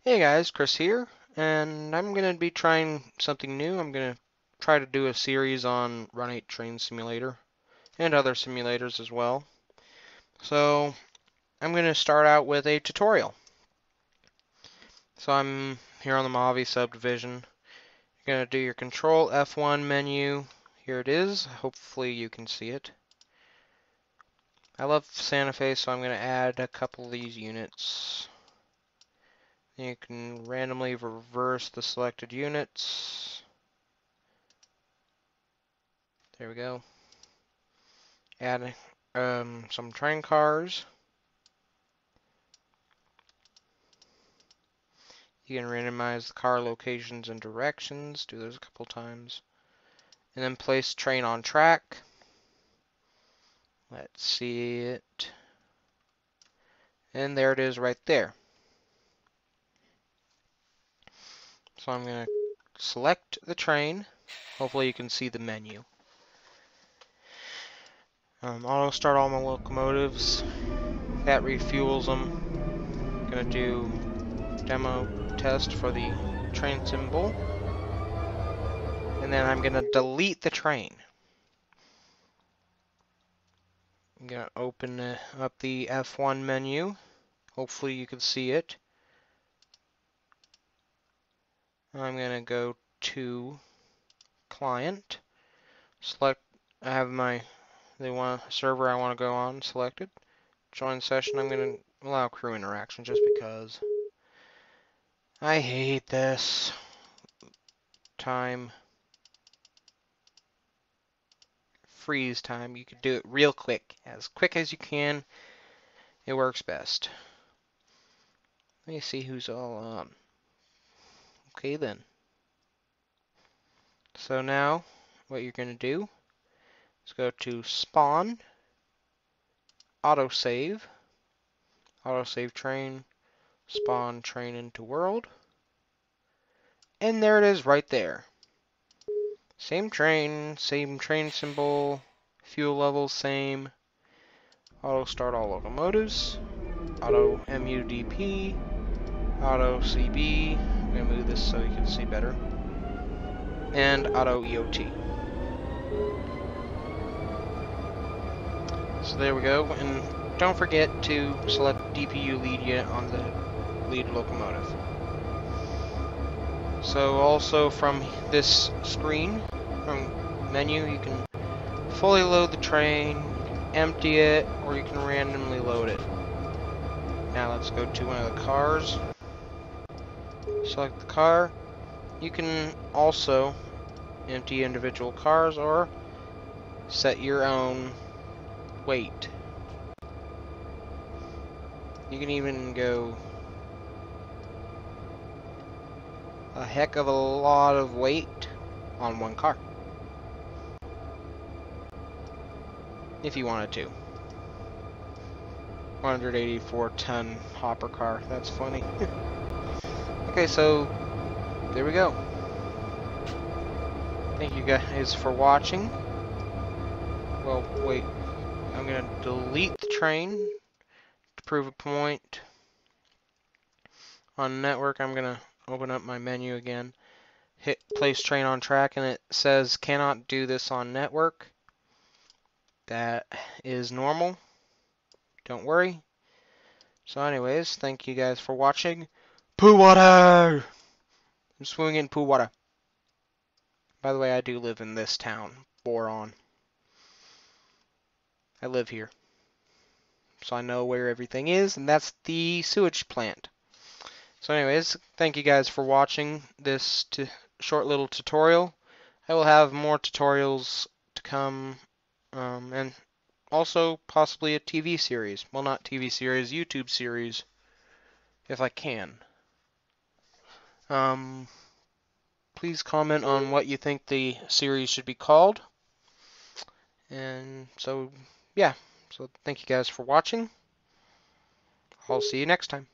Hey guys, Chris here, and I'm going to be trying something new. I'm going to try to do a series on Run 8 Train Simulator and other simulators as well. So I'm going to start out with a tutorial. So I'm here on the Mojave subdivision. You're going to do your Control F1 menu. Here it is. Hopefully you can see it. I love Santa Fe, so I'm going to add a couple of these units. You can randomly reverse the selected units. There we go. Add some train cars. You can randomize the car locations and directions. Do those a couple times. And then place train on track. Let's see it. And there it is right there. So I'm going to select the train. Hopefully you can see the menu. Auto start all my locomotives. That refuels them. Gonna do demo test for the train symbol. And then I'm gonna delete the train. I'm gonna open up the F1 menu. Hopefully you can see it. I'm gonna go to client. Select. I have the server I want to go on selected. Join session. I'm gonna allow crew interaction just because. I hate this. Time. Freeze time. You can do it real quick. As quick as you can. It works best. Let me see who's all on. Okay then. So now, what you're going to do is go to Spawn, Autosave, Autosave Train, Spawn Train into World, and there it is right there. Same train symbol, fuel level same, Auto Start all locomotives, Auto MUDP, Auto CB, I'm going to move this so you can see better, and Auto EOT. So there we go, and don't forget to select DPU lead unit on the lead locomotive. So also from this screen, from menu, you can fully load the train, empty it, or you can randomly load it. Now let's go to one of the cars. Select the car. You can also empty individual cars or set your own weight. You can even go a heck of a lot of weight on one car. If you wanted to. 184-ton hopper car. That's funny. Okay, so there we go. Thank you guys for watching. Well, wait. I'm going to delete the train to prove a point. On network, I'm going to open up my menu again. Hit place train on track, and it says cannot do this on network. That is normal. Don't worry. So anyways, thank you guys for watching. Poo water! I'm swimming in poo water. By the way, I do live in this town, Boron. I live here. So I know where everything is, and that's the sewage plant. So anyways, thank you guys for watching this short little tutorial. I will have more tutorials to come, and also possibly a TV series. Well, not TV series, YouTube series, if I can. Please comment on what you think the series should be called. And so, yeah. So thank you guys for watching. I'll see you next time.